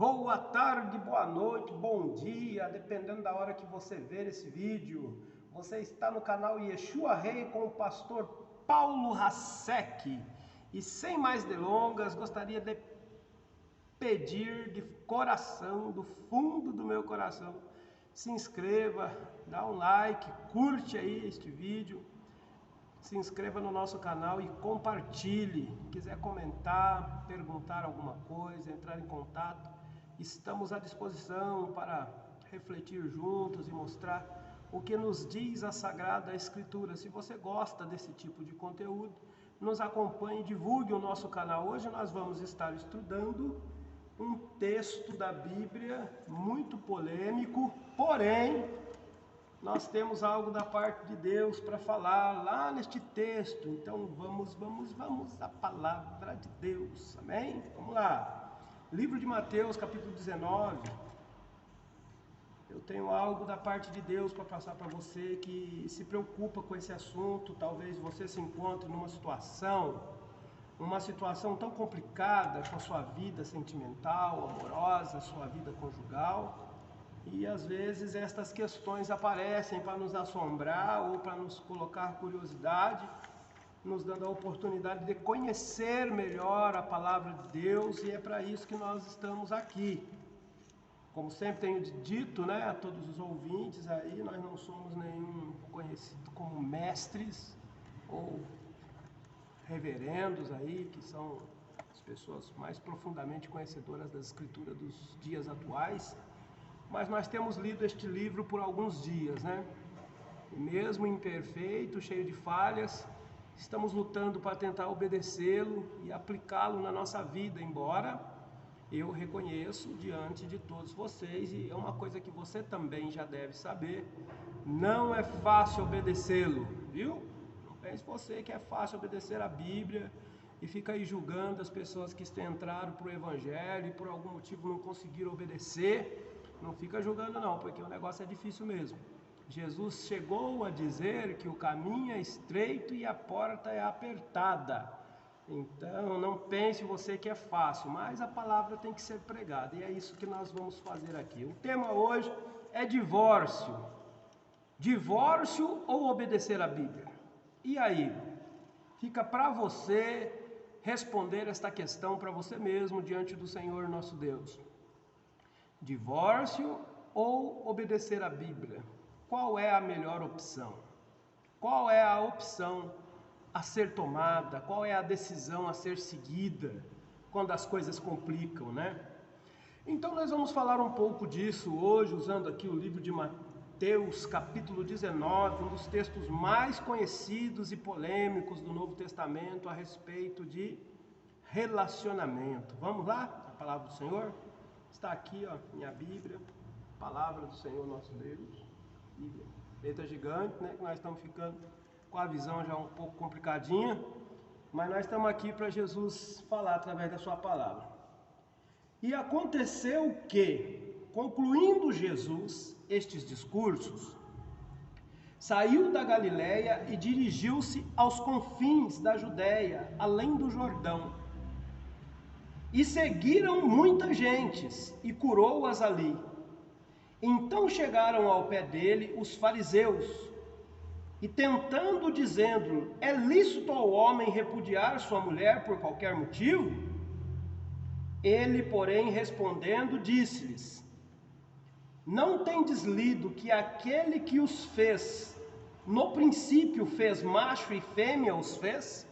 Boa tarde, boa noite, bom dia, dependendo da hora que você ver esse vídeo. Você está no canal Yeshua Rei com o pastor Paulo Hasek. E sem mais delongas, gostaria de pedir de coração, do fundo do meu coração, se inscreva, dá um like, curte aí este vídeo. Se inscreva no nosso canal e compartilhe. Quiser comentar, perguntar alguma coisa, entrar em contato, estamos à disposição para refletir juntos e mostrar o que nos diz a Sagrada Escritura. Se você gosta desse tipo de conteúdo, nos acompanhe e divulgue o nosso canal. Hoje nós vamos estar estudando um texto da Bíblia muito polêmico, porém nós temos algo da parte de Deus para falar lá neste texto. Então vamos à palavra de Deus, amém? Vamos lá, livro de Mateus, capítulo 19. Eu tenho algo da parte de Deus para passar para você que se preocupa com esse assunto. Talvez você se encontre numa situação tão complicada com a sua vida sentimental, amorosa, sua vida conjugal. E às vezes estas questões aparecem para nos assombrar ou para nos colocar curiosidade, nos dando a oportunidade de conhecer melhor a palavra de Deus, e é para isso que nós estamos aqui. Como sempre tenho dito, a todos os ouvintes aí, nós não somos nenhum conhecido como mestres ou reverendos aí, que são as pessoas mais profundamente conhecedoras das escrituras dos dias atuais. Mas nós temos lido este livro por alguns dias, E mesmo imperfeito, cheio de falhas, estamos lutando para tentar obedecê-lo e aplicá-lo na nossa vida, embora eu reconheço diante de todos vocês, e é uma coisa que você também já deve saber, não é fácil obedecê-lo, viu? Não pense você que é fácil obedecer a Bíblia e fica aí julgando as pessoas que entraram para o Evangelho e por algum motivo não conseguiram obedecer. Não fica julgando não, porque o negócio é difícil mesmo. Jesus chegou a dizer que o caminho é estreito e a porta é apertada. Então não pense você que é fácil, mas a palavra tem que ser pregada, e é isso que nós vamos fazer aqui. O tema hoje é divórcio. Divórcio ou obedecer a Bíblia? E aí? Fica para você responder esta questão para você mesmo diante do Senhor nosso Deus. Divórcio ou obedecer a Bíblia? Qual é a melhor opção? Qual é a opção a ser tomada? Qual é a decisão a ser seguida quando as coisas complicam, Então nós vamos falar um pouco disso hoje, usando aqui o livro de Mateus, capítulo 19, um dos textos mais conhecidos e polêmicos do Novo Testamento a respeito de relacionamento. Vamos lá? A palavra do Senhor está aqui, minha Bíblia, palavra do Senhor nosso Deus. Bíblia, letra gigante, que nós estamos ficando com a visão já um pouco complicadinha, mas nós estamos aqui para Jesus falar através da sua palavra. E aconteceu que, concluindo Jesus estes discursos, saiu da Galiléia e dirigiu-se aos confins da Judéia, além do Jordão. E seguiram muitas gentes, e curou-as ali. Então chegaram ao pé dele os fariseus, e tentando, dizendo: é lícito ao homem repudiar sua mulher por qualquer motivo? Ele, porém, respondendo, disse-lhes: não tendes lido que aquele que os fez, no princípio fez macho e fêmea os fez?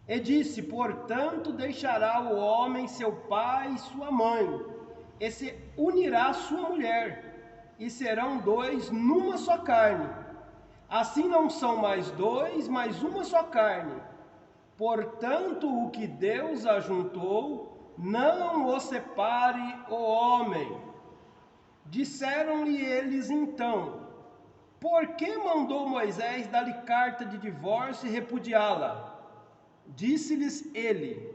E disse: portanto, deixará o homem seu pai e sua mãe, e se unirá à sua mulher, e serão dois numa só carne. Assim não são mais dois, mas uma só carne. Portanto, o que Deus ajuntou, não o separe o homem. Disseram-lhe eles então: por que mandou Moisés dar-lhe carta de divórcio e repudiá-la? Disse-lhes ele: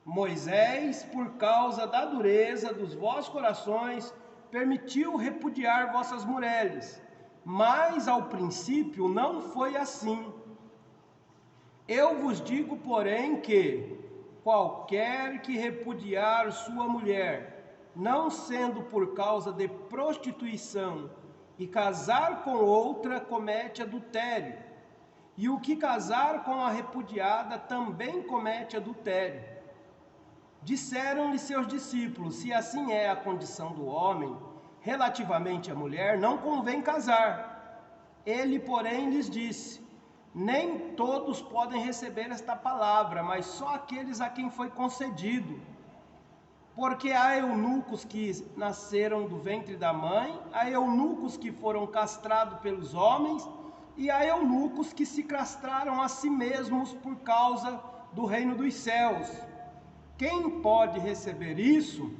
Moisés, por causa da dureza dos vossos corações, permitiu repudiar vossas mulheres, mas ao princípio não foi assim. Eu vos digo, porém, que, qualquer que repudiar sua mulher, não sendo por causa de prostituição, e casar com outra, comete adultério. E o que casar com a repudiada também comete adultério. Disseram-lhe seus discípulos: se assim é a condição do homem, relativamente à mulher, não convém casar. Ele, porém, lhes disse: nem todos podem receber esta palavra, mas só aqueles a quem foi concedido. Porque há eunucos que nasceram do ventre da mãe, há eunucos que foram castrados pelos homens, e há eunucos que se castraram a si mesmos por causa do reino dos céus. Quem pode receber isso,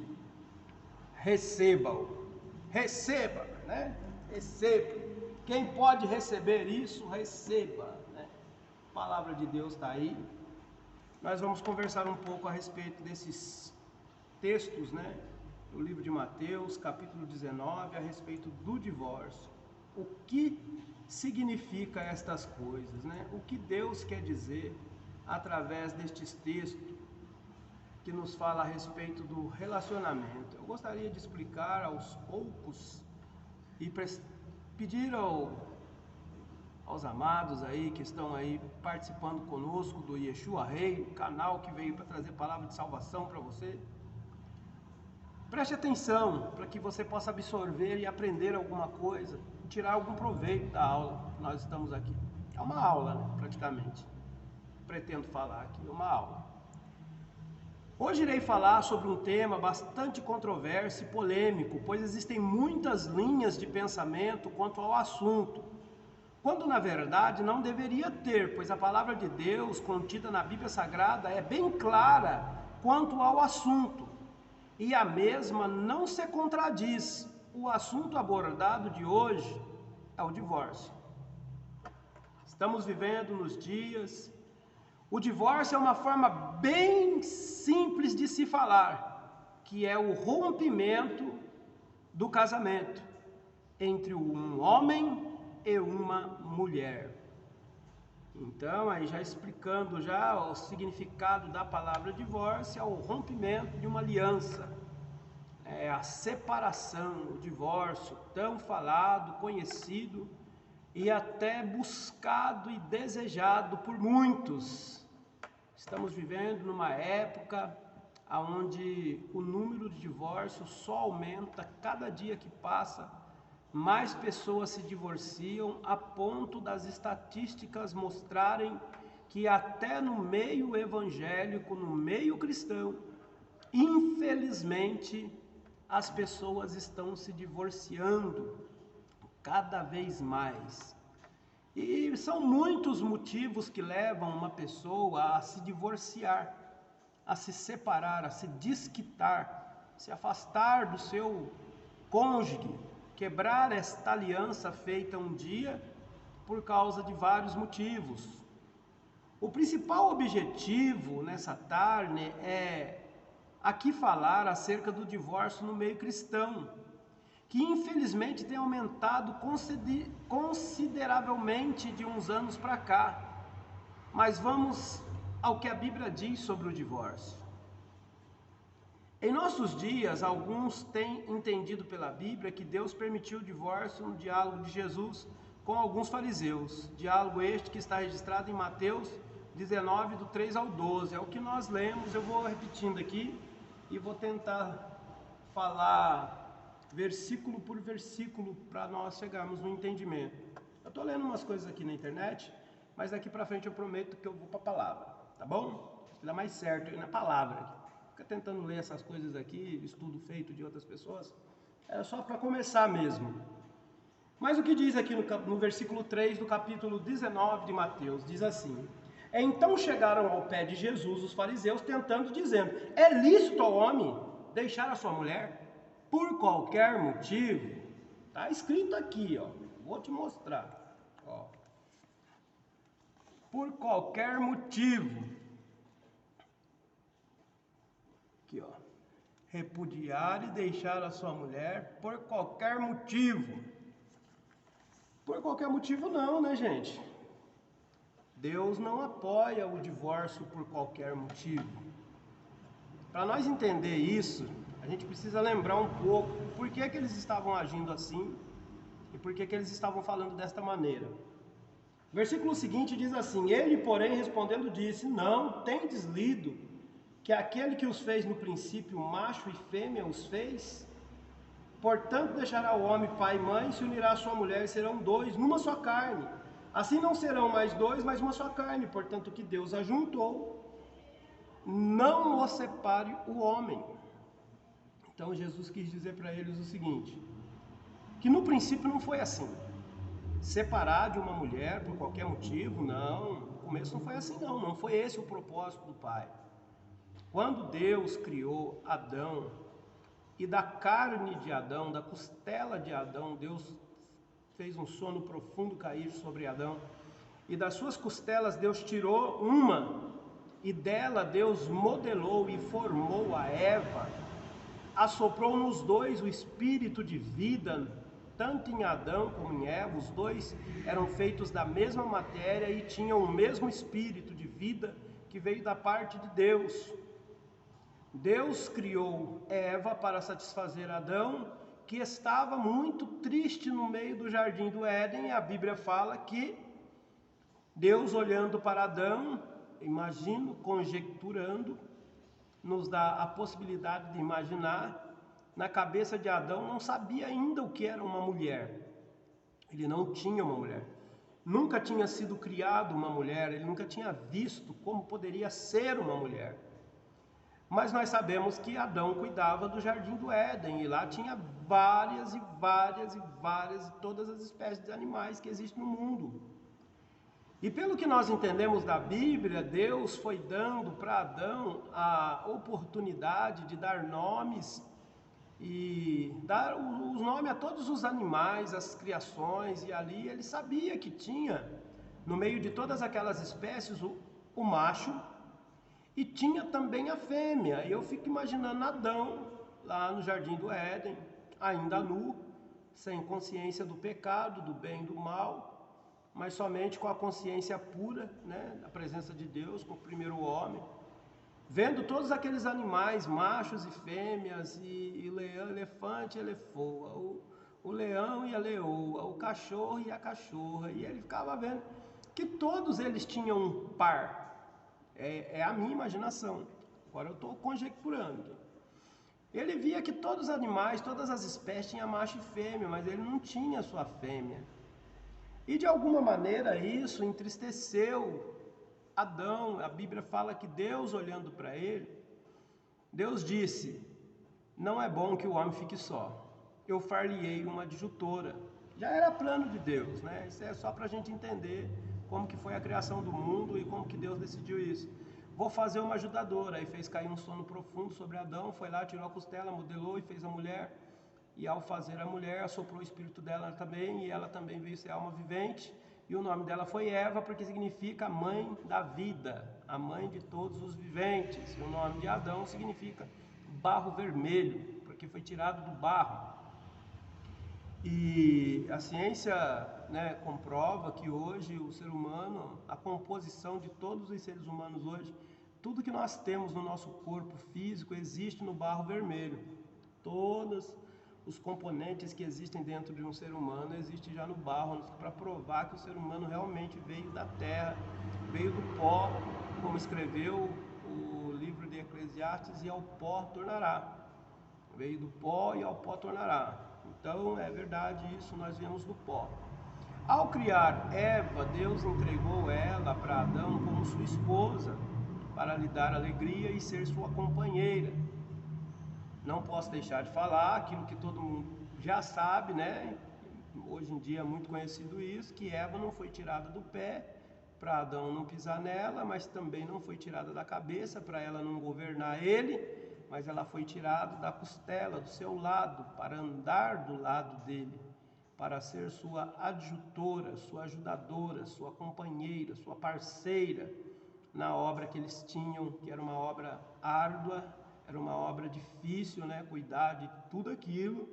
receba-o. Receba, né? Receba. Quem pode receber isso, receba. A palavra de Deus está aí. Nós vamos conversar um pouco a respeito desses textos, né? No livro de Mateus, capítulo 19, a respeito do divórcio. O que significa estas coisas, né? O que Deus quer dizer através destes textos que nos fala a respeito do relacionamento. Eu gostaria de explicar aos poucos e pedir aos amados aí que estão aí participando conosco do Yeshua Rei, canal que veio para trazer palavra de salvação para você. Preste atenção para que você possa absorver e aprender alguma coisa, e tirar algum proveito da aula que nós estamos aqui. É uma aula, né, praticamente. Pretendo falar aqui, é uma aula. Hoje irei falar sobre um tema bastante controverso e polêmico, pois existem muitas linhas de pensamento quanto ao assunto, quando na verdade não deveria ter, pois a palavra de Deus contida na Bíblia Sagrada é bem clara quanto ao assunto, e a mesma não se contradiz. O assunto abordado de hoje é o divórcio. Estamos vivendo nos dias. O divórcio é uma forma bem simples de se falar, que é o rompimento do casamento entre um homem e uma mulher. Então, aí já explicando já o significado da palavra divórcio, é o rompimento de uma aliança, é a separação, o divórcio, tão falado, conhecido e até buscado e desejado por muitos. Estamos vivendo numa época onde o número de divórcios só aumenta, cada dia que passa, mais pessoas se divorciam, a ponto das estatísticas mostrarem que até no meio evangélico, no meio cristão, infelizmente, as pessoas estão se divorciando cada vez mais. E são muitos motivos que levam uma pessoa a se divorciar, a se separar, a se desquitar, se afastar do seu cônjuge, quebrar esta aliança feita um dia por causa de vários motivos. O principal objetivo nessa tarde é aqui falar acerca do divórcio no meio cristão, que infelizmente tem aumentado consideravelmente de uns anos para cá. Mas vamos ao que a Bíblia diz sobre o divórcio. Em nossos dias, alguns têm entendido pela Bíblia que Deus permitiu o divórcio no diálogo de Jesus com alguns fariseus. Diálogo este que está registrado em Mateus 19, do 3 ao 12. É o que nós lemos, eu vou repetindo aqui e vou tentar falar versículo por versículo para nós chegarmos no entendimento. Eu estou lendo umas coisas aqui na internet, mas daqui para frente eu prometo que eu vou para a palavra, tá bom? Acho que dá mais certo na palavra. Fica tentando ler essas coisas aqui, estudo feito de outras pessoas, é só para começar mesmo. Mas o que diz aqui no versículo 3 do capítulo 19 de Mateus, diz assim: então chegaram ao pé de Jesus os fariseus, tentando, dizendo: é lícito ao homem deixar a sua mulher por qualquer motivo? Está escrito aqui, ó. Vou te mostrar. Ó. Por qualquer motivo. Aqui, ó. Repudiar e deixar a sua mulher por qualquer motivo. Por qualquer motivo não, né, gente? Deus não apoia o divórcio por qualquer motivo. para nós entender isso, a gente precisa lembrar um pouco por que eles estavam agindo assim e por que eles estavam falando desta maneira. O versículo seguinte diz assim: ele, porém, respondendo, disse: não tendes lido que aquele que os fez no princípio, macho e fêmea os fez? Portanto, deixará o homem pai e mãe, se unirá à sua mulher, e serão dois, numa só carne. Assim não serão mais dois, mas uma só carne. Portanto, o que Deus ajuntou, não o separe o homem. Então, Jesus quis dizer para eles o seguinte: que no princípio não foi assim. Separar de uma mulher por qualquer motivo, não. No começo não foi assim, não. Não foi esse o propósito do Pai. Quando Deus criou Adão, e da carne de Adão, da costela de Adão, Deus fez um sono profundo cair sobre Adão, e das suas costelas Deus tirou uma, e dela Deus modelou e formou a Eva, assoprou nos dois o espírito de vida, tanto em Adão como em Eva. Os dois eram feitos da mesma matéria e tinham o mesmo espírito de vida que veio da parte de Deus. Deus criou Eva para satisfazer Adão, que estava muito triste no meio do jardim do Éden, e a Bíblia fala que Deus, olhando para Adão, imagino, conjecturando, nos dá a possibilidade de imaginar, na cabeça de Adão não sabia ainda o que era uma mulher. Ele não tinha uma mulher. Nunca tinha sido criado uma mulher, ele nunca tinha visto como poderia ser uma mulher. Mas nós sabemos que Adão cuidava do jardim do Éden, e lá tinha várias, todas as espécies de animais que existem no mundo. E pelo que nós entendemos da Bíblia, Deus foi dando para Adão a oportunidade de dar nomes e dar os nomes a todos os animais, as criações, e ali ele sabia que tinha, no meio de todas aquelas espécies, o macho, e tinha também a fêmea. E eu fico imaginando Adão, lá no jardim do Éden, ainda nu, sem consciência do pecado, do bem e do mal, mas somente com a consciência pura, né, da presença de Deus, com o primeiro homem, vendo todos aqueles animais, machos e fêmeas, e leão, elefante e elefoa, o leão e a leoa, o cachorro e a cachorra, e ele ficava vendo que todos eles tinham um par. É a minha imaginação, agora eu estou conjecturando. Ele via que todos os animais, todas as espécies tinham macho e fêmea, mas ele não tinha sua fêmea. E de alguma maneira isso entristeceu Adão. A Bíblia fala que Deus, olhando para ele, Deus disse: não é bom que o homem fique só, eu far-lhe-ei uma adjutora. Já era plano de Deus, né? Isso é só para a gente entender como que foi a criação do mundo e como que Deus decidiu isso. Vou fazer uma ajudadora. Aí fez cair um sono profundo sobre Adão, foi lá, tirou a costela, modelou e fez a mulher. E ao fazer a mulher, assoprou o espírito dela também, e ela também veio ser alma vivente. E o nome dela foi Eva, porque significa mãe da vida, a mãe de todos os viventes. E o nome de Adão significa barro vermelho, porque foi tirado do barro. E a ciência, né, comprova que hoje o ser humano, a composição de todos os seres humanos hoje, tudo que nós temos no nosso corpo físico existe no barro vermelho. Todos os componentes que existem dentro de um ser humano existem já no barro, para provar que o ser humano realmente veio da terra, veio do pó, como escreveu o livro de Eclesiastes, e ao pó tornará. Veio do pó e ao pó tornará. Então é verdade isso, nós viemos do pó. Ao criar Eva, Deus entregou ela para Adão como sua esposa, para lhe dar alegria e ser sua companheira. Não posso deixar de falar aquilo que todo mundo já sabe, né? Hoje em dia é muito conhecido isso, que Eva não foi tirada do pé para Adão não pisar nela, mas também não foi tirada da cabeça para ela não governar ele, mas ela foi tirada da costela, do seu lado, para andar do lado dele, para ser sua adjutora, sua ajudadora, sua companheira, sua parceira na obra que eles tinham, que era uma obra árdua, era uma obra difícil, né? Cuidar de tudo aquilo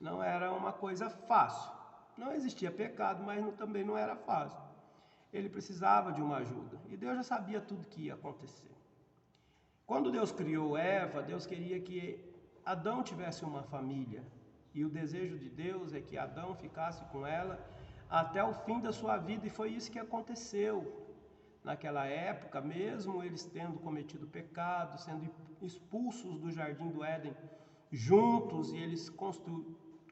não era uma coisa fácil. Não existia pecado, mas também não era fácil. Ele precisava de uma ajuda, e Deus já sabia tudo que ia acontecer. Quando Deus criou Eva, Deus queria que Adão tivesse uma família. E o desejo de Deus é que Adão ficasse com ela até o fim da sua vida, e foi isso que aconteceu. Naquela época, mesmo eles tendo cometido pecado, sendo expulsos do jardim do Éden juntos, e eles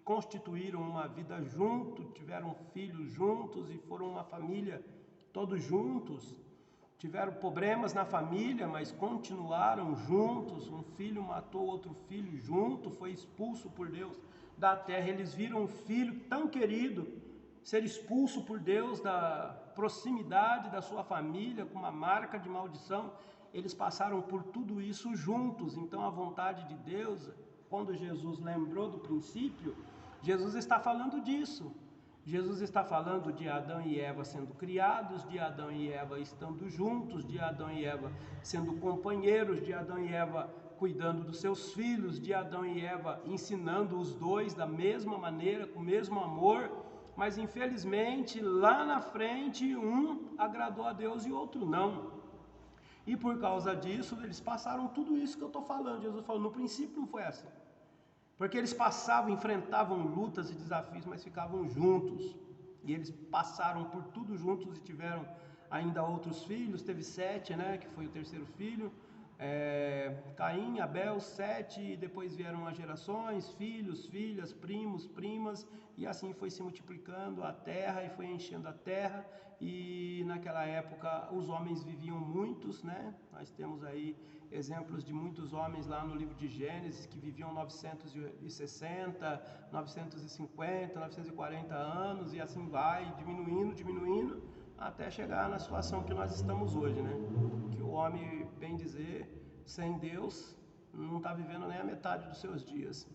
constituíram uma vida junto, tiveram filhos juntos e foram uma família todos juntos. Tiveram problemas na família, mas continuaram juntos. Um filho matou outro filho junto, foi expulso por Deus da terra. Eles viram um filho tão querido ser expulso por Deus da proximidade da sua família, com uma marca de maldição. Eles passaram por tudo isso juntos. Então a vontade de Deus, quando Jesus lembrou do princípio, Jesus está falando disso. Jesus está falando de Adão e Eva sendo criados, de Adão e Eva estando juntos, de Adão e Eva sendo companheiros, de Adão e Eva cuidando dos seus filhos, de Adão e Eva ensinando os dois da mesma maneira, com o mesmo amor. Mas infelizmente lá na frente um agradou a Deus e outro não. E por causa disso eles passaram tudo isso que eu estou falando. Jesus falou, no princípio não foi assim. Porque eles passavam, enfrentavam lutas e desafios, mas ficavam juntos. E eles passaram por tudo juntos e tiveram ainda outros filhos. Teve 7, né, que foi o terceiro filho. Caim, Abel, 7, e depois vieram as gerações, filhos, filhas, primos, primas, e assim foi se multiplicando a terra e foi enchendo a terra. E naquela época os homens viviam muitos, né? Nós temos aí exemplos de muitos homens lá no livro de Gênesis que viviam 960, 950, 940 anos, e assim vai diminuindo, até chegar na situação que nós estamos hoje, né? Que o homem, bem dizer, sem Deus, não está vivendo nem a metade dos seus dias.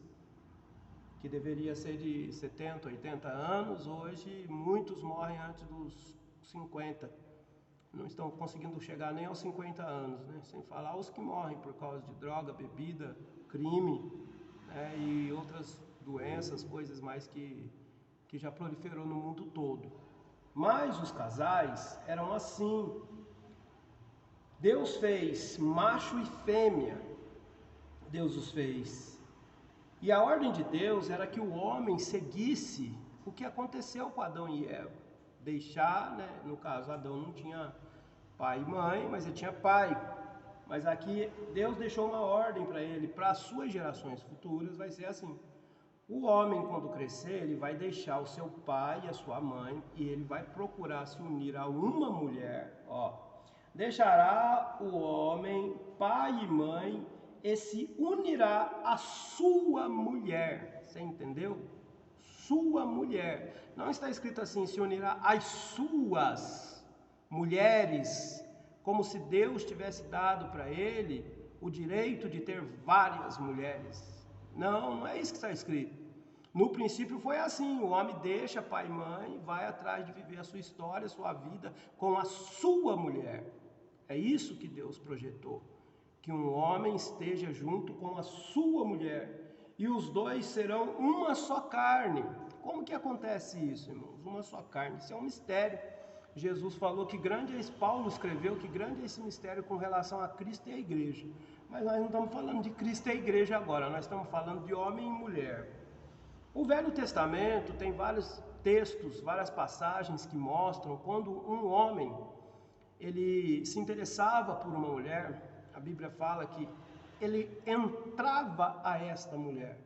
Que deveria ser de 70, 80 anos, hoje muitos morrem antes dos 50. Não estão conseguindo chegar nem aos 50 anos, né? Sem falar os que morrem por causa de droga, bebida, crime, né? E outras doenças, coisas mais que já proliferou no mundo todo. Mas os casais eram assim. Deus fez macho e fêmea, Deus os fez. E a ordem de Deus era que o homem seguisse o que aconteceu com Adão e Eva. Deixar, né? No caso, Adão não tinha pai e mãe, mas ele tinha pai. Mas aqui Deus deixou uma ordem para ele, para as suas gerações futuras vai ser assim. O homem, quando crescer, ele vai deixar o seu pai e a sua mãe e ele vai procurar se unir a uma mulher, ó. Deixará o homem, pai e mãe, e se unirá à sua mulher. Você entendeu? Sua mulher. Não está escrito assim, se unirá às suas mulheres, como se Deus tivesse dado para ele o direito de ter várias mulheres. Não, não é isso que está escrito. No princípio foi assim, o homem deixa pai e mãe, vai atrás de viver a sua história, a sua vida com a sua mulher. É isso que Deus projetou, que um homem esteja junto com a sua mulher, e os dois serão uma só carne. Como que acontece isso, irmãos? Uma só carne, isso é um mistério. Jesus falou que grande é esse, Paulo escreveu que grande é esse mistério com relação a Cristo e a igreja. Mas nós não estamos falando de Cristo e a igreja agora, nós estamos falando de homem e mulher. O Velho Testamento tem vários textos, várias passagens que mostram quando um homem ele se interessava por uma mulher, a Bíblia fala que ele entrava a esta mulher.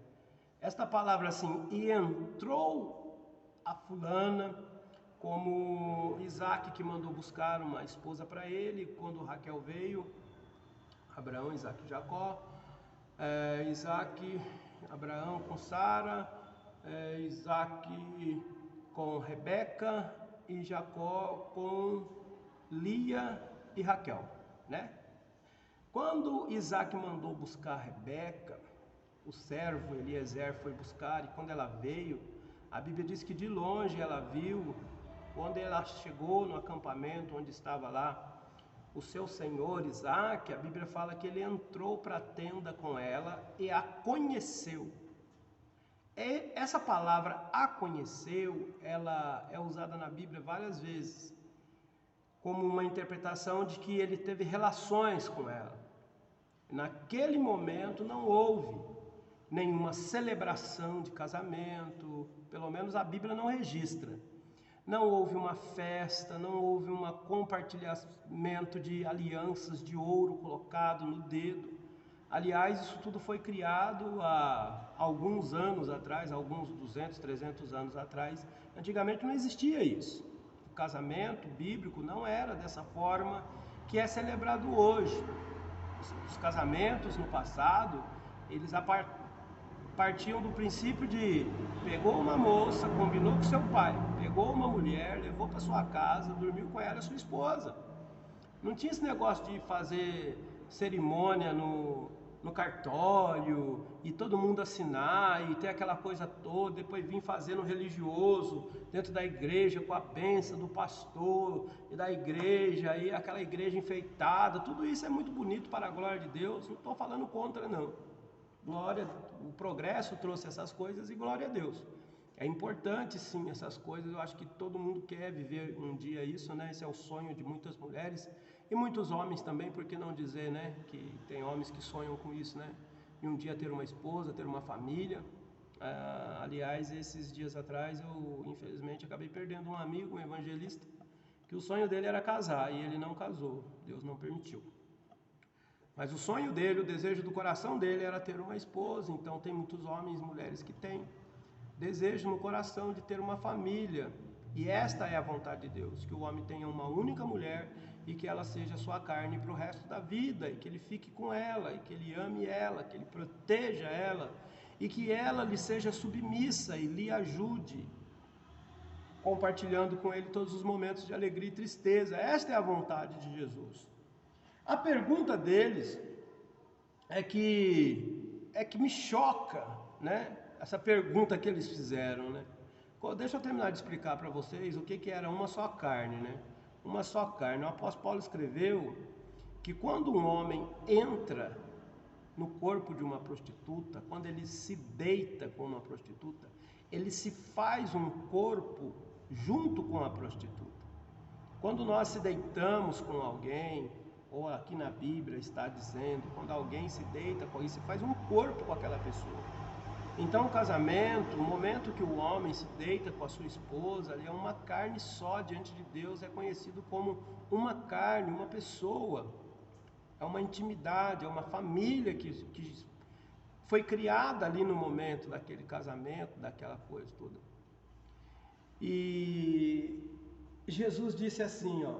Esta palavra assim, e entrou a fulana, como Isaac que mandou buscar uma esposa para ele, quando Raquel veio, Abraão, Isaac e Jacó, Isaac, Abraão com Sara, Isaac com Rebeca e Jacó com Lia e Raquel, né? Quando Isaac mandou buscar Rebeca, o servo Eliezer foi buscar, e quando ela veio, a Bíblia diz que de longe ela viu, quando ela chegou no acampamento onde estava lá o seu senhor Isaac, a Bíblia fala que ele entrou para a tenda com ela e a conheceu. Essa palavra a conheceu, ela é usada na Bíblia várias vezes, como uma interpretação de que ele teve relações com ela. Naquele momento não houve nenhuma celebração de casamento, pelo menos a Bíblia não registra. Não houve uma festa, não houve um compartilhamento de alianças de ouro colocado no dedo. Aliás, isso tudo foi criado há alguns anos atrás, alguns 200, 300 anos atrás. Antigamente não existia isso. O casamento bíblico não era dessa forma que é celebrado hoje. Os casamentos no passado, eles partiam do princípio de pegou uma moça, combinou com seu pai, pegou uma mulher, levou para sua casa, dormiu com ela, sua esposa. Não tinha esse negócio de fazer cerimônia no cartório e todo mundo assinar e ter aquela coisa toda, depois vir fazer no religioso dentro da igreja com a bênção do pastor e da igreja e aquela igreja enfeitada. Tudo isso é muito bonito para a glória de Deus, não estou falando contra não. Glória, o progresso trouxe essas coisas e glória a Deus. É importante sim essas coisas, eu acho que todo mundo quer viver um dia isso, né? Esse é o sonho de muitas mulheres e muitos homens também, por que não dizer, né? Que tem homens que sonham com isso, né? E um dia ter uma esposa, ter uma família. Aliás, esses dias atrás eu infelizmente acabei perdendo um amigo, um evangelista, que o sonho dele era casar e ele não casou, Deus não permitiu. Mas o sonho dele, o desejo do coração dele era ter uma esposa, então tem muitos homens e mulheres que têm desejo no coração de ter uma família. E esta é a vontade de Deus, que o homem tenha uma única mulher e que ela seja sua carne para o resto da vida, e que ele fique com ela, e que ele ame ela, que ele proteja ela, e que ela lhe seja submissa e lhe ajude, compartilhando com ele todos os momentos de alegria e tristeza. Esta é a vontade de Jesus. A pergunta deles é que me choca, né? Essa pergunta que eles fizeram, né? Deixa eu terminar de explicar para vocês o que era uma só carne, né? Uma só carne. O apóstolo Paulo escreveu que quando um homem entra no corpo de uma prostituta, quando ele se deita com uma prostituta, ele se faz um corpo junto com a prostituta. Quando nós se deitamos com alguém, ou aqui na Bíblia está dizendo, quando alguém se deita com alguém, se faz um corpo com aquela pessoa. Então o casamento, o momento que o homem se deita com a sua esposa, ali é uma carne só diante de Deus, é conhecido como uma carne, uma pessoa, é uma intimidade, é uma família que foi criada ali no momento daquele casamento, daquela coisa toda. E Jesus disse assim, ó: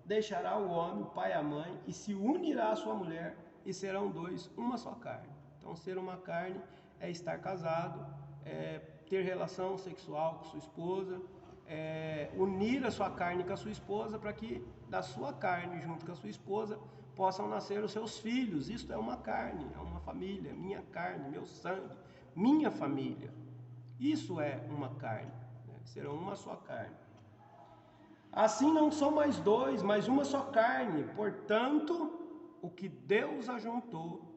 deixará o homem, o pai e a mãe, e se unirá à sua mulher, e serão dois, uma só carne. Então ser uma carne é estar casado, é ter relação sexual com sua esposa, unir a sua carne com a sua esposa, para que da sua carne, junto com a sua esposa, possam nascer os seus filhos. Isto é uma carne, é uma família, minha carne, meu sangue, minha família. Isso é uma carne, né? Serão uma só carne. Assim não são mais dois, mas uma só carne. Portanto, o que Deus ajuntou,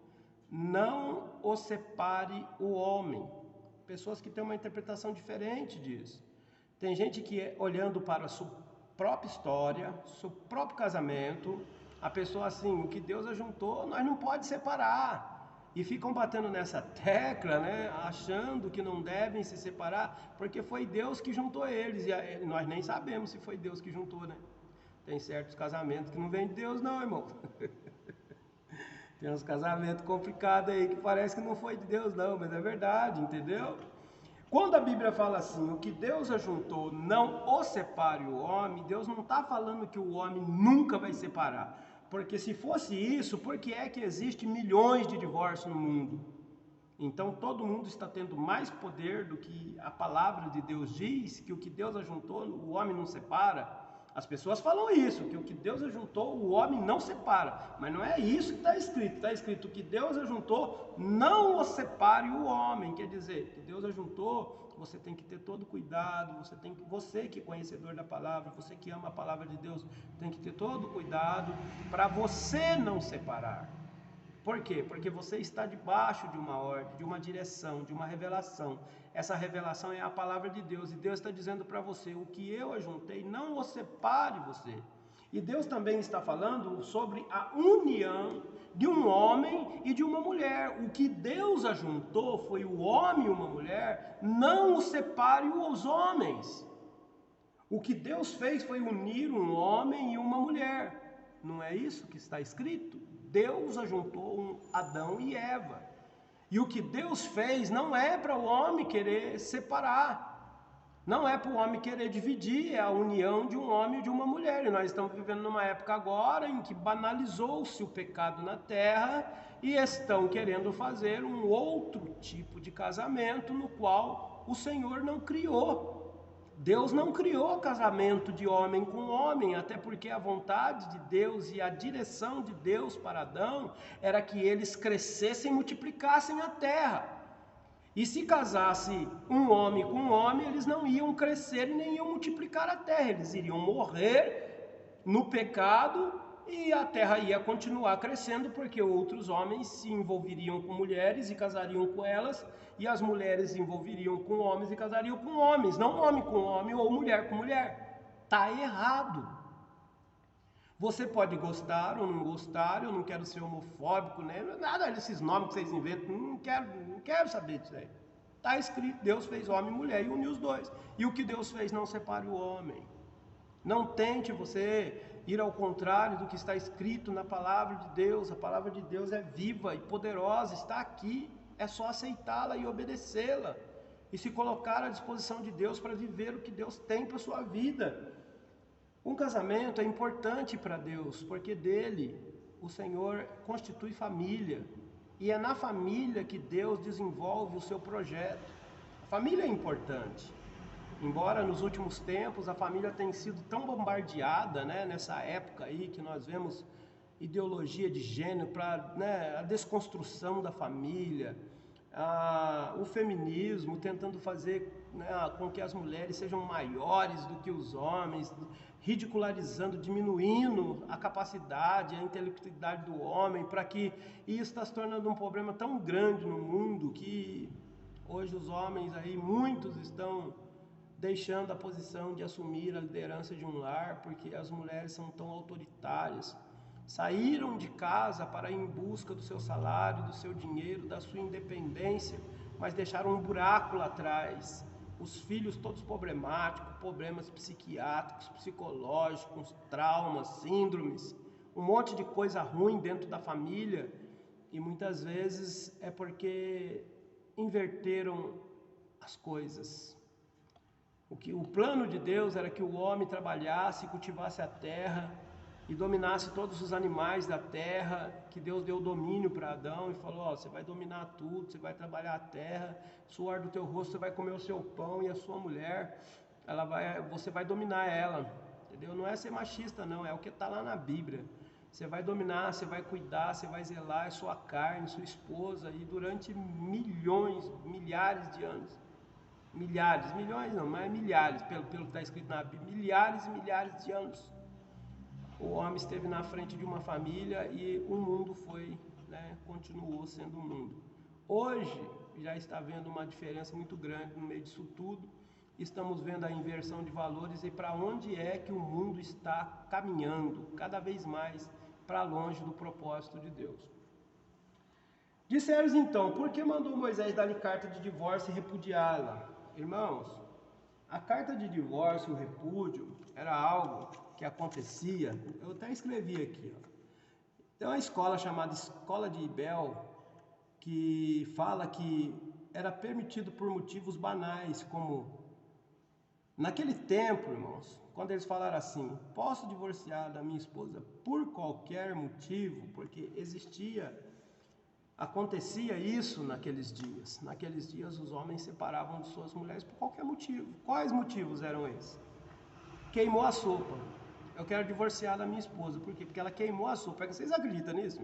não o separe o homem. Pessoas que têm uma interpretação diferente disso. Tem gente que, olhando para a sua própria história, seu próprio casamento, a pessoa assim, o que Deus ajuntou, nós não pode separar. E ficam batendo nessa tecla, né, achando que não devem se separar, porque foi Deus que juntou eles, e nós nem sabemos se foi Deus que juntou, né? Tem certos casamentos que não vem de Deus não, irmão. Tem uns casamentos complicados aí que parece que não foi de Deus não, mas é verdade, entendeu? Quando a Bíblia fala assim, o que Deus ajuntou, não o separe o homem, Deus não está falando que o homem nunca vai separar. Porque se fosse isso, por que é que existe milhões de divórcios no mundo? Então todo mundo está tendo mais poder do que a palavra de Deus diz, que o que Deus ajuntou, o homem não separa. As pessoas falam isso, que o que Deus ajuntou, o homem não separa. Mas não é isso que está escrito. Está escrito que Deus ajuntou, não o separe o homem. Quer dizer, que Deus ajuntou, você tem que ter todo cuidado, você que é conhecedor da palavra, você que ama a palavra de Deus, tem que ter todo cuidado para você não separar. Por quê? Porque você está debaixo de uma ordem, de uma direção, de uma revelação. Essa revelação é a palavra de Deus, e Deus está dizendo para você, o que eu ajuntei, não o separe você. E Deus também está falando sobre a união de um homem e de uma mulher. O que Deus ajuntou foi o homem e uma mulher, não o separe os homens. O que Deus fez foi unir um homem e uma mulher. Não é isso que está escrito? Deus ajuntou um Adão e Eva. E o que Deus fez não é para o homem querer separar. Não é para o homem querer dividir, é a união de um homem e de uma mulher. E nós estamos vivendo numa época agora em que banalizou-se o pecado na terra e estão querendo fazer um outro tipo de casamento no qual o Senhor não criou. Deus não criou casamento de homem com homem, até porque a vontade de Deus e a direção de Deus para Adão era que eles crescessem e multiplicassem a terra. E se casasse um homem com um homem, eles não iam crescer e nem iam multiplicar a terra, eles iriam morrer no pecado e a terra ia continuar crescendo, porque outros homens se envolveriam com mulheres e casariam com elas, e as mulheres se envolveriam com homens e casariam com homens, não homem com homem ou mulher com mulher. Está errado. Você pode gostar ou não gostar, eu não quero ser homofóbico, né? Nada desses nomes que vocês inventam, não quero saber disso aí. Está escrito, Deus fez homem e mulher e uniu os dois. E o que Deus fez não separe o homem. Não tente você ir ao contrário do que está escrito na palavra de Deus. A palavra de Deus é viva e poderosa, está aqui. É só aceitá-la e obedecê-la. E se colocar à disposição de Deus para viver o que Deus tem para a sua vida. Um casamento é importante para Deus, porque dele o Senhor constitui família. E é na família que Deus desenvolve o seu projeto. A família é importante. Embora nos últimos tempos a família tenha sido tão bombardeada, né, nessa época aí que nós vemos ideologia de gênero, para, né, a desconstrução da família, o feminismo tentando fazer, né, com que as mulheres sejam maiores do que os homens, ridicularizando, diminuindo a capacidade, a intelectualidade do homem, para que isso está se tornando um problema tão grande no mundo que hoje os homens aí, muitos estão deixando a posição de assumir a liderança de um lar, porque as mulheres são tão autoritárias. Saíram de casa para ir em busca do seu salário, do seu dinheiro, da sua independência, mas deixaram um buraco lá atrás. Os filhos todos problemáticos, problemas psiquiátricos, psicológicos, traumas, síndromes, um monte de coisa ruim dentro da família, e muitas vezes é porque inverteram as coisas. O plano de Deus era que o homem trabalhasse, cultivasse a terra e dominasse todos os animais da terra, que Deus deu domínio para Adão e falou, ó, você vai dominar tudo, você vai trabalhar a terra, suor do teu rosto, você vai comer o seu pão, e a sua mulher, você vai dominar ela, entendeu? Não é ser machista não, é o que está lá na Bíblia. Você vai dominar, você vai cuidar, você vai zelar, é sua carne, sua esposa, e durante milhares de anos, milhões não, mas milhares, pelo que está escrito na Bíblia, milhares e milhares de anos, o homem esteve na frente de uma família e o mundo foi, né, continuou sendo o mundo. Hoje já está havendo uma diferença muito grande no meio disso tudo, estamos vendo a inversão de valores e para onde é que o mundo está caminhando, cada vez mais para longe do propósito de Deus. Disseram então, por que mandou Moisés dar-lhe carta de divórcio e repudiá-la? Irmãos, a carta de divórcio e o repúdio era algo que acontecia, eu até escrevi aqui, ó. Tem uma escola chamada Escola de Ibel, que fala que era permitido por motivos banais, como naquele tempo, irmãos, quando eles falaram assim, posso divorciar da minha esposa por qualquer motivo, porque acontecia isso naqueles dias. Naqueles dias os homens separavam de suas mulheres por qualquer motivo. Quais motivos eram esses? Queimou a sopa. Eu quero divorciar da minha esposa. Por quê? Porque ela queimou a sopa. Vocês acreditam nisso?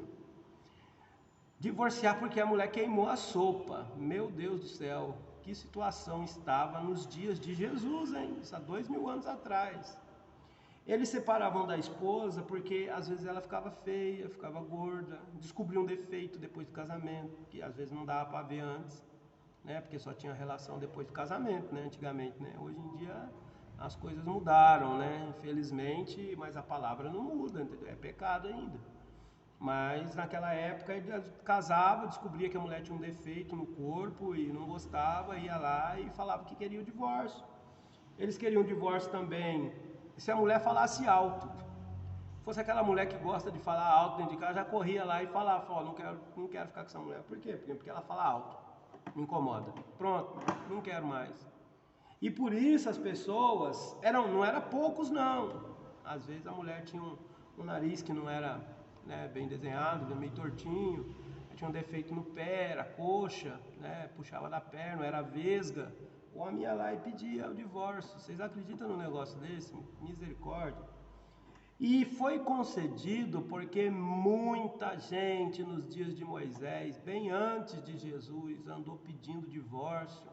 Divorciar porque a mulher queimou a sopa. Meu Deus do céu, que situação estava nos dias de Jesus, hein? Isso há 2000 anos atrás. Eles separavam da esposa porque às vezes ela ficava feia, ficava gorda, descobriam um defeito depois do casamento, que às vezes não dava para ver antes, né? Porque só tinha relação depois do casamento, né? Antigamente, né? Hoje em dia as coisas mudaram, né? Infelizmente, mas a palavra não muda, entendeu? É pecado ainda. Mas naquela época ele casava, descobria que a mulher tinha um defeito no corpo e não gostava, ia lá e falava que queria o divórcio. Eles queriam o divórcio também se a mulher falasse alto. Fosse aquela mulher que gosta de falar alto dentro de casa, já corria lá e falava, ó, não quero ficar com essa mulher. Por quê? Porque ela fala alto, me incomoda. Pronto, não quero mais. E por isso as pessoas, não era poucos não. Às vezes a mulher tinha um nariz que não era, né, bem desenhado, meio tortinho, tinha um defeito no pé, era coxa, né, puxava da perna, era vesga. O homem ia lá e pedia o divórcio. Vocês acreditam num negócio desse? Misericórdia. E foi concedido porque muita gente nos dias de Moisés, bem antes de Jesus, andou pedindo divórcio,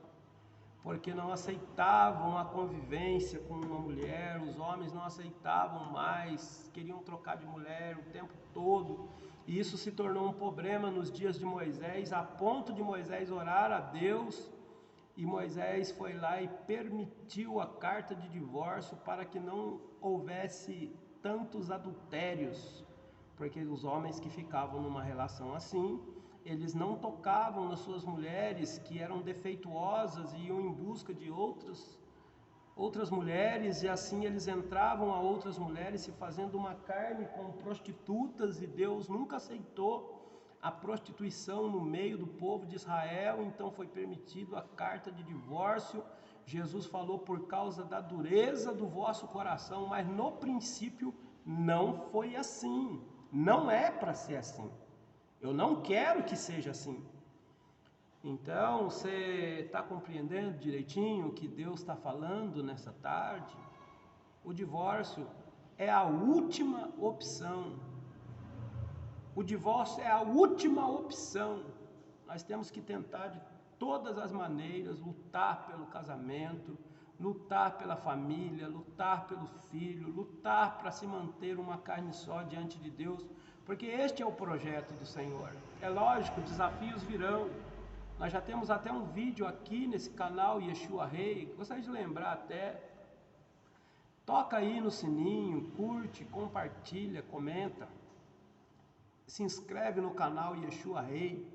porque não aceitavam a convivência com uma mulher, os homens não aceitavam mais, queriam trocar de mulher o tempo todo, e isso se tornou um problema nos dias de Moisés, a ponto de Moisés orar a Deus, e Moisés foi lá e permitiu a carta de divórcio para que não houvesse tantos adultérios, porque os homens que ficavam numa relação assim, eles não tocavam nas suas mulheres que eram defeituosas e iam em busca de outras mulheres, e assim eles entravam a outras mulheres se fazendo uma carne com prostitutas, e Deus nunca aceitou a prostituição no meio do povo de Israel, então foi permitido a carta de divórcio. Jesus falou por causa da dureza do vosso coração, mas no princípio não foi assim, não é para ser assim. Eu não quero que seja assim. Então, você está compreendendo direitinho o que Deus está falando nessa tarde? O divórcio é a última opção. O divórcio é a última opção. Nós temos que tentar de todas as maneiras lutar pelo casamento, lutar pela família, lutar pelo filho, lutar para se manter uma carne só diante de Deus, porque este é o projeto do Senhor. É lógico, desafios virão. Nós já temos até um vídeo aqui nesse canal Yeshua Rei, gostaria de lembrar até. Toca aí no sininho, curte, compartilha, comenta. Se inscreve no canal Yeshua Rei,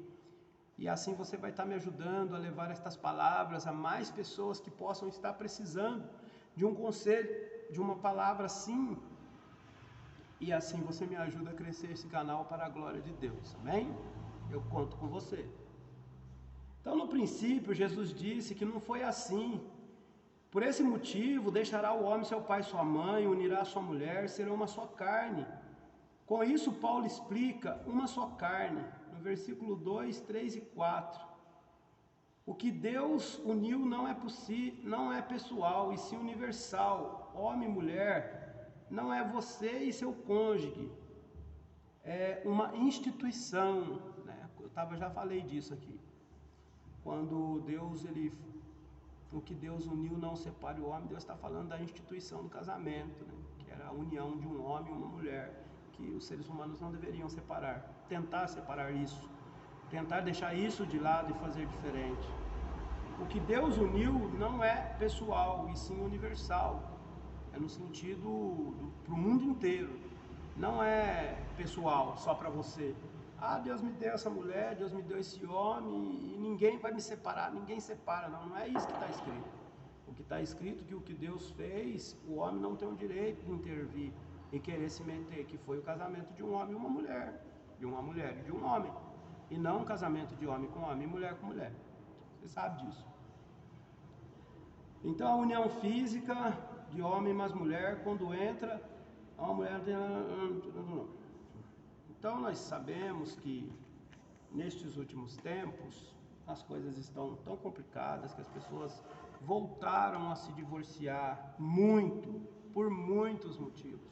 e assim você vai estar me ajudando a levar estas palavras a mais pessoas que possam estar precisando de um conselho, de uma palavra assim, e assim você me ajuda a crescer esse canal para a glória de Deus, amém? Eu conto com você. Então, no princípio, Jesus disse que não foi assim. Por esse motivo, deixará o homem seu pai e sua mãe, unirá a sua mulher, serão uma só carne. Com isso, Paulo explica uma só carne, no versículo 2, 3 e 4. O que Deus uniu não é pessoal, e sim universal. Homem e mulher, não é você e seu cônjuge, é uma instituição, né? Já falei disso aqui. Quando o que Deus uniu não separe o homem, Deus está falando da instituição do casamento, né? Que era a união de um homem e uma mulher, que os seres humanos não deveriam separar, tentar separar isso, tentar deixar isso de lado e fazer diferente. O que Deus uniu não é pessoal, e sim universal, é no sentido para o mundo inteiro, não é pessoal, só para você. Ah, Deus me deu essa mulher, Deus me deu esse homem, e ninguém vai me separar, ninguém separa, não é isso que está escrito. O que está escrito é que o que Deus fez, o homem não tem o direito de intervir e querer se meter, que foi o casamento de um homem e uma mulher, de uma mulher e de um homem, e não um casamento de homem com homem e mulher com mulher. Você sabe disso. Então a união física de homem mais mulher, quando entra, a mulher tem... Então nós sabemos que nestes últimos tempos as coisas estão tão complicadas que as pessoas voltaram a se divorciar muito, por muitos motivos.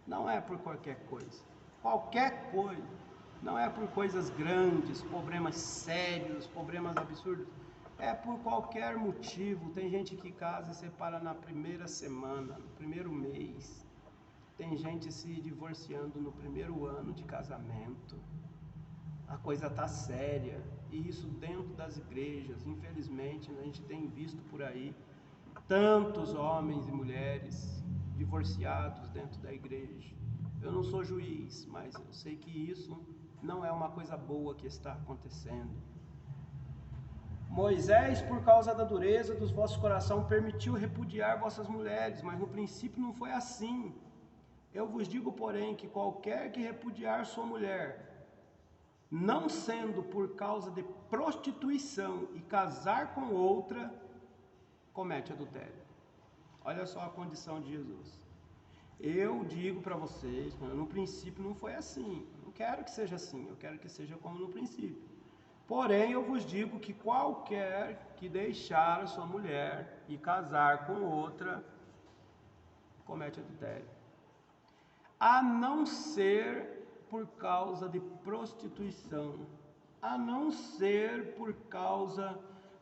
Não é por qualquer coisa, não é por coisas grandes, problemas sérios, problemas absurdos, é por qualquer motivo. Tem gente que casa e separa na primeira semana, no primeiro mês, tem gente se divorciando no primeiro ano de casamento. A coisa está séria, e isso dentro das igrejas, infelizmente, a gente tem visto por aí tantos homens e mulheres divorciados dentro da igreja. Eu não sou juiz, mas eu sei que isso não é uma coisa boa que está acontecendo. Moisés, por causa da dureza dos vossos corações, permitiu repudiar vossas mulheres, mas no princípio não foi assim. Eu vos digo, porém, que qualquer que repudiar sua mulher, não sendo por causa de prostituição e casar com outra, comete adultério. Olha só a condição de Jesus. Eu digo para vocês, no princípio não foi assim. Não quero que seja assim, eu quero que seja como no princípio. Porém, eu vos digo que qualquer que deixar a sua mulher e casar com outra, comete adultério. A não ser por causa de prostituição, a não ser por causa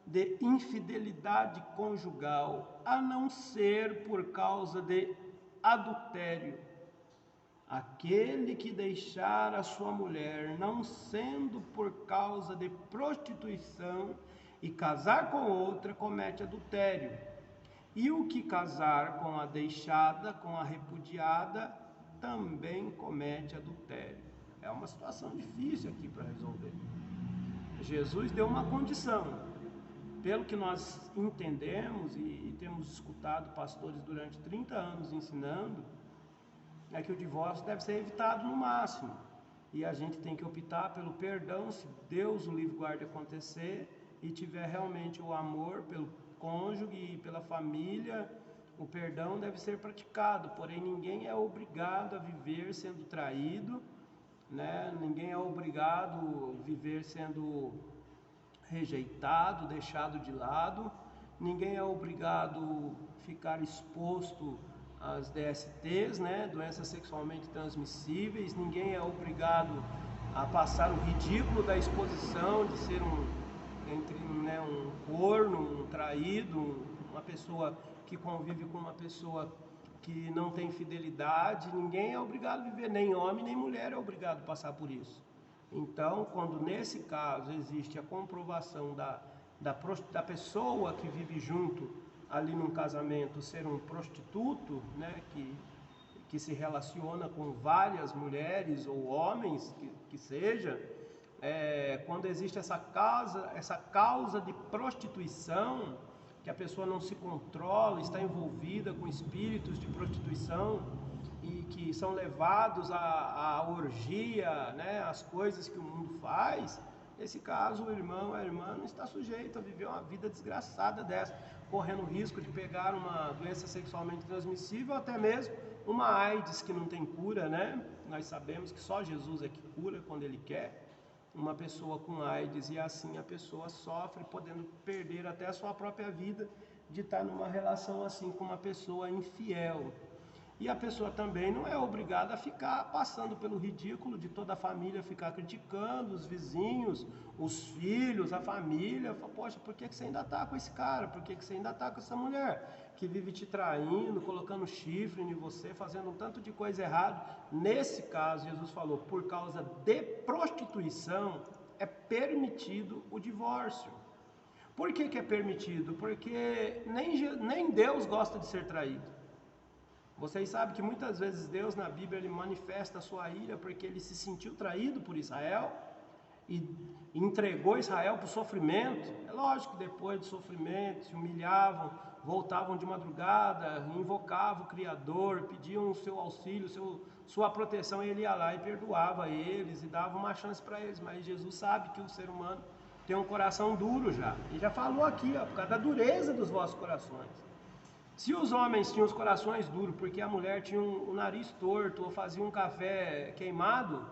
de infidelidade conjugal, a não ser por causa de adultério. Aquele que deixar a sua mulher, não sendo por causa de prostituição, e casar com outra, comete adultério. E o que casar com a deixada, com a repudiada, também comete adultério. É uma situação difícil aqui para resolver. Jesus deu uma condição. Pelo que nós entendemos e temos escutado pastores durante 30 anos ensinando, é que o divórcio deve ser evitado no máximo. E a gente tem que optar pelo perdão, se Deus o livre guarde acontecer, e tiver realmente o amor pelo cônjuge e pela família, o perdão deve ser praticado. Porém, ninguém é obrigado a viver sendo traído, né? Ninguém é obrigado a viver sendo rejeitado, deixado de lado. Ninguém é obrigado a ficar exposto às DSTs, né? Doenças sexualmente transmissíveis. Ninguém é obrigado a passar o ridículo da exposição de ser um corno, um traído, uma pessoa que convive com uma pessoa que não tem fidelidade. Ninguém é obrigado a viver, nem homem nem mulher é obrigado a passar por isso. Então, quando nesse caso existe a comprovação da pessoa que vive junto ali num casamento ser um prostituto, né, que se relaciona com várias mulheres ou homens, que seja, quando existe essa causa de prostituição, que a pessoa não se controla, está envolvida com espíritos de prostituição e que são levados à orgia, né, às coisas que o mundo faz, nesse caso o irmão, a irmã não está sujeito a viver uma vida desgraçada dessa, correndo risco de pegar uma doença sexualmente transmissível, até mesmo uma AIDS que não tem cura, né? Nós sabemos que só Jesus é que cura quando Ele quer. Uma pessoa com AIDS, e assim a pessoa sofre, podendo perder até a sua própria vida de estar numa relação assim com uma pessoa infiel. E a pessoa também não é obrigada a ficar passando pelo ridículo de toda a família ficar criticando, os vizinhos, os filhos, a família. Poxa, por que você ainda está com esse cara? Por que você ainda está com essa mulher que vive te traindo, colocando chifre em você, fazendo um tanto de coisa errada? Nesse caso, Jesus falou, por causa de prostituição, é permitido o divórcio. Por que é permitido? Porque nem Deus gosta de ser traído. Vocês sabem que muitas vezes Deus na Bíblia Ele manifesta a sua ira porque Ele se sentiu traído por Israel e entregou Israel para o sofrimento. É lógico que depois do sofrimento se humilhavam, voltavam de madrugada, invocavam o Criador, pediam o seu auxílio, sua proteção, e Ele ia lá e perdoava eles e dava uma chance para eles. Mas Jesus sabe que o ser humano tem um coração duro já. E já falou aqui, por causa da dureza dos vossos corações. Se os homens tinham os corações duros porque a mulher tinha o nariz torto, ou fazia um café queimado,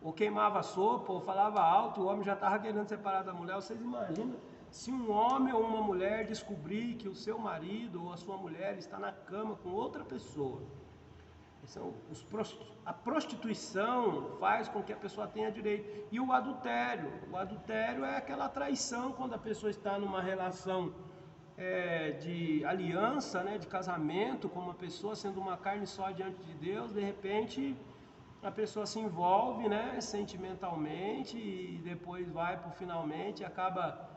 ou queimava a sopa, ou falava alto, o homem já estava querendo separar da mulher. Vocês imaginam se um homem ou uma mulher descobrir que o seu marido ou a sua mulher está na cama com outra pessoa? A prostituição faz com que a pessoa tenha direito. E o adultério é aquela traição quando a pessoa está numa relação de aliança, né, de casamento com uma pessoa, sendo uma carne só diante de Deus. De repente a pessoa se envolve, né, sentimentalmente, e depois vai para finalmente, acaba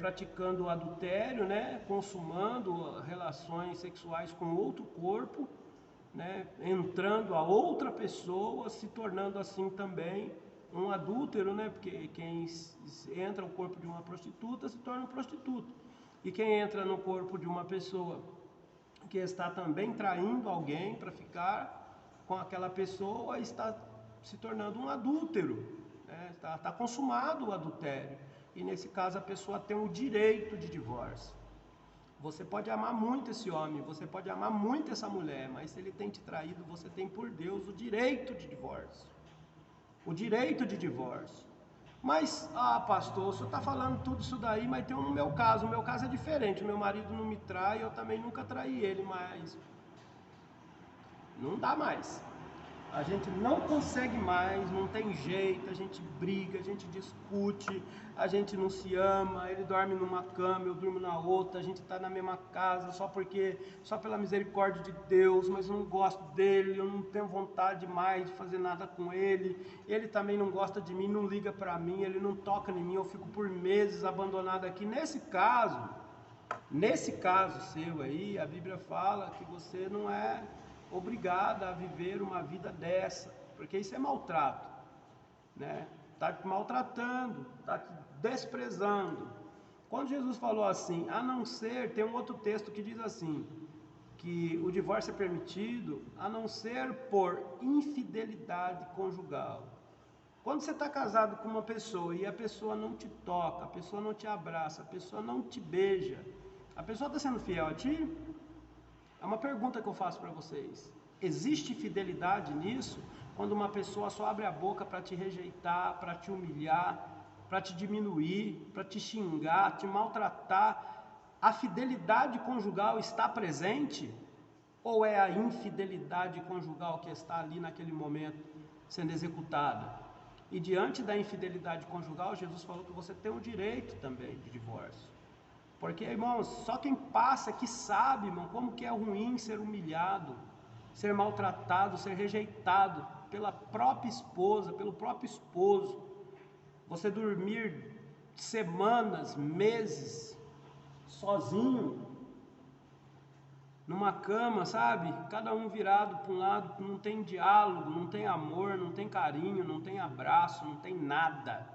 praticando o adultério, né? Consumando relações sexuais com outro corpo, né? Entrando a outra pessoa, se tornando assim também um adúltero, né? Porque quem entra no corpo de uma prostituta se torna um prostituto. E quem entra no corpo de uma pessoa que está também traindo alguém para ficar com aquela pessoa, está se tornando um adúltero, né? Está consumado o adultério. E nesse caso a pessoa tem o direito de divórcio. Você pode amar muito esse homem, você pode amar muito essa mulher, mas se ele tem te traído, você tem por Deus o direito de divórcio. O direito de divórcio. Mas, pastor, o senhor está falando tudo isso daí, mas tem um no meu caso. O meu caso é diferente. O meu marido não me trai, eu também nunca traí ele, mas não dá mais. A gente não consegue mais, não tem jeito, a gente briga, a gente discute, a gente não se ama, ele dorme numa cama, eu durmo na outra, a gente está na mesma casa só pela misericórdia de Deus, mas eu não gosto dele, eu não tenho vontade mais de fazer nada com ele também não gosta de mim, não liga para mim, ele não toca em mim, eu fico por meses abandonado aqui. Nesse caso seu aí, a Bíblia fala que você não é obrigada a viver uma vida dessa, porque isso é maltrato, né? Está te maltratando, está te desprezando. Quando Jesus falou assim, a não ser, tem um outro texto que diz assim, que o divórcio é permitido, a não ser por infidelidade conjugal. Quando você está casado com uma pessoa e a pessoa não te toca, a pessoa não te abraça, a pessoa não te beija, a pessoa está sendo fiel a ti? É uma pergunta que eu faço para vocês. Existe fidelidade nisso? Quando uma pessoa só abre a boca para te rejeitar, para te humilhar, para te diminuir, para te xingar, te maltratar, a fidelidade conjugal está presente? Ou é a infidelidade conjugal que está ali naquele momento sendo executada? E diante da infidelidade conjugal, Jesus falou que você tem o direito também de divórcio. Porque, irmãos, só quem passa que sabe, irmão, como que é ruim ser humilhado, ser maltratado, ser rejeitado pela própria esposa, pelo próprio esposo. Você dormir semanas, meses, sozinho, numa cama, sabe? Cada um virado para um lado, não tem diálogo, não tem amor, não tem carinho, não tem abraço, não tem nada.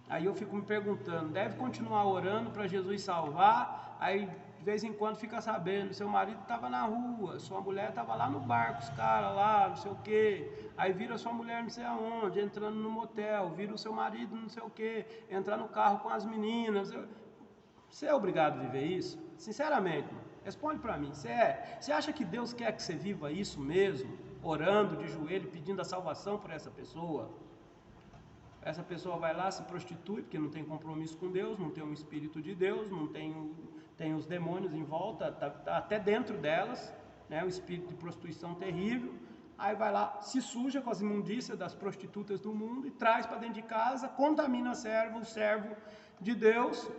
Aí eu fico me perguntando, deve continuar orando para Jesus salvar? Aí de vez em quando fica sabendo, seu marido estava na rua, sua mulher estava lá no bar com os caras lá, não sei o quê. Aí vira sua mulher não sei aonde, entrando no motel, vira o seu marido não sei o quê, entrar no carro com as meninas. Você é obrigado a viver isso? Sinceramente, responde para mim, você acha que Deus quer que você viva isso mesmo? Orando de joelho, pedindo a salvação por essa pessoa? Essa pessoa vai lá, se prostitui, porque não tem compromisso com Deus, não tem um Espírito de Deus, não tem os demônios em volta, tá até dentro delas, né, um espírito de prostituição terrível. Aí vai lá, se suja com as imundícias das prostitutas do mundo e traz para dentro de casa, contamina o servo de Deus,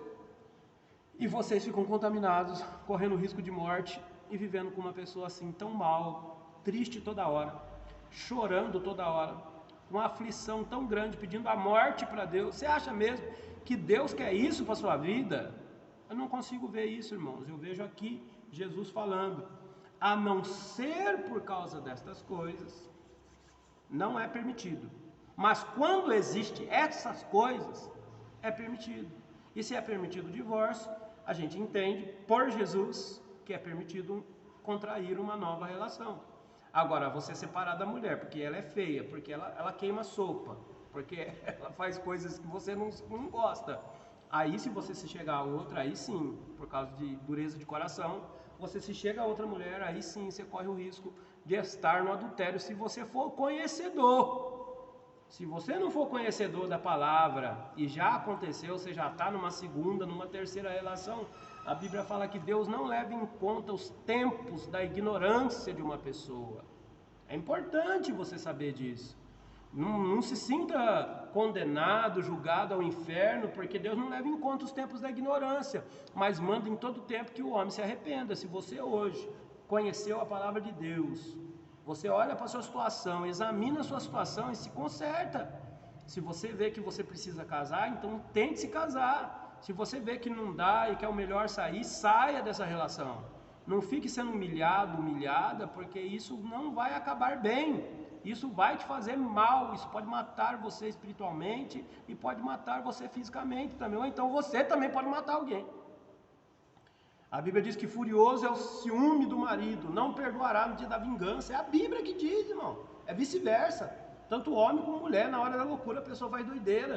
e vocês ficam contaminados, correndo risco de morte e vivendo com uma pessoa assim tão mal, triste toda hora, chorando toda hora, uma aflição tão grande, pedindo a morte para Deus. Você acha mesmo que Deus quer isso para a sua vida? Eu não consigo ver isso, irmãos. Eu vejo aqui Jesus falando, a não ser por causa destas coisas, não é permitido. Mas quando existem essas coisas, é permitido. E se é permitido o divórcio, a gente entende, por Jesus, que é permitido contrair uma nova relação. Agora, você separar da mulher, porque ela é feia, porque ela queima sopa, porque ela faz coisas que você não gosta. Aí, se você se chegar a outra, aí sim, por causa de dureza de coração, você se chega a outra mulher, aí sim você corre o risco de estar no adultério, se você for conhecedor. Se você não for conhecedor da palavra, e já aconteceu, você já está numa segunda, numa terceira relação, a Bíblia fala que Deus não leva em conta os tempos da ignorância de uma pessoa. É importante você saber disso. Não se sinta condenado, julgado ao inferno, porque Deus não leva em conta os tempos da ignorância, mas manda em todo tempo que o homem se arrependa. Se você hoje conheceu a palavra de Deus, você olha para a sua situação, examina a sua situação e se conserta. Se você vê que você precisa casar, então tente se casar. Se você vê que não dá e que é o melhor sair, saia dessa relação. Não fique sendo humilhado, humilhada, porque isso não vai acabar bem. Isso vai te fazer mal, isso pode matar você espiritualmente e pode matar você fisicamente também. Ou então você também pode matar alguém. A Bíblia diz que furioso é o ciúme do marido, não perdoará no dia da vingança. É a Bíblia que diz, irmão. É vice-versa. Tanto homem como mulher, na hora da loucura, a pessoa faz doideira.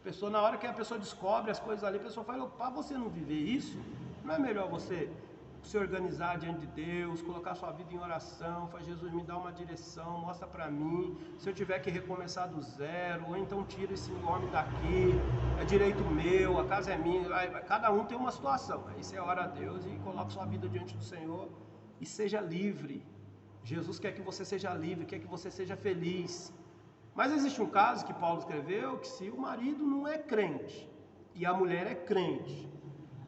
A pessoa, na hora que a pessoa descobre as coisas ali, a pessoa fala, para você não viver isso, não é melhor você se organizar diante de Deus, colocar sua vida em oração, falar, Jesus, me dá uma direção, mostra para mim, se eu tiver que recomeçar do zero, ou então tira esse homem daqui, é direito meu, a casa é minha, cada um tem uma situação. Aí você ora a Deus e coloca sua vida diante do Senhor e seja livre. Jesus quer que você seja livre, quer que você seja feliz. Mas existe um caso que Paulo escreveu, que se o marido não é crente e a mulher é crente,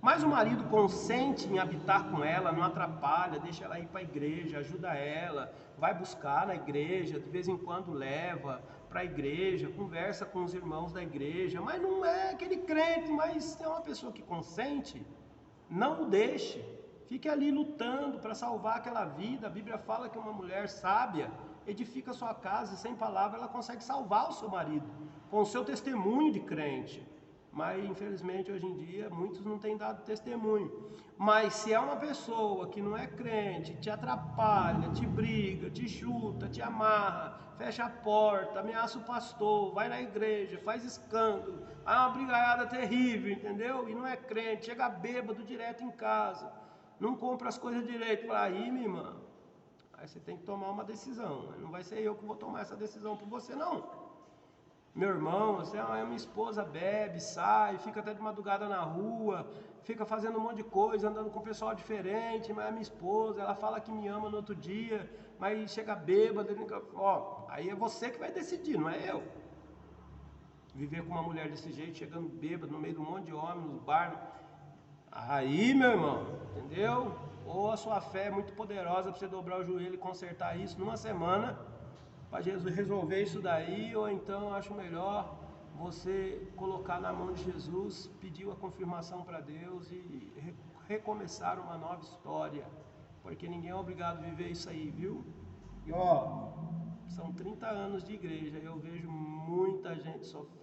mas o marido consente em habitar com ela, não atrapalha, deixa ela ir para a igreja, ajuda ela, vai buscar na igreja, de vez em quando leva para a igreja, conversa com os irmãos da igreja, mas não é aquele crente, mas é uma pessoa que consente, não o deixe, fique ali lutando para salvar aquela vida. A Bíblia fala que uma mulher sábia edifica sua casa e sem palavra ela consegue salvar o seu marido, com o seu testemunho de crente. Mas infelizmente hoje em dia muitos não têm dado testemunho. Mas se é uma pessoa que não é crente, te atrapalha, te briga, te chuta, te amarra, fecha a porta, ameaça o pastor, vai na igreja, faz escândalo, é uma brigaiada terrível, entendeu? E não é crente, chega bêbado direto em casa, não compra as coisas direito, fala, aí minha irmã, aí você tem que tomar uma decisão. Não vai ser eu que vou tomar essa decisão por você não. Meu irmão, você é minha esposa, bebe, sai, fica até de madrugada na rua, fica fazendo um monte de coisa, andando com pessoal diferente, mas é minha esposa, ela fala que me ama no outro dia, mas chega bêbada, ó, aí é você que vai decidir, não é eu. Viver com uma mulher desse jeito, chegando bêbado no meio de um monte de homens, nos bar. Aí, meu irmão, entendeu? Ou a sua fé é muito poderosa para você dobrar o joelho e consertar isso numa semana, para Jesus resolver isso daí, ou então acho melhor você colocar na mão de Jesus, pedir a confirmação para Deus e recomeçar uma nova história, porque ninguém é obrigado a viver isso aí, viu? E ó, são 30 anos de igreja, eu vejo muita gente sofrendo.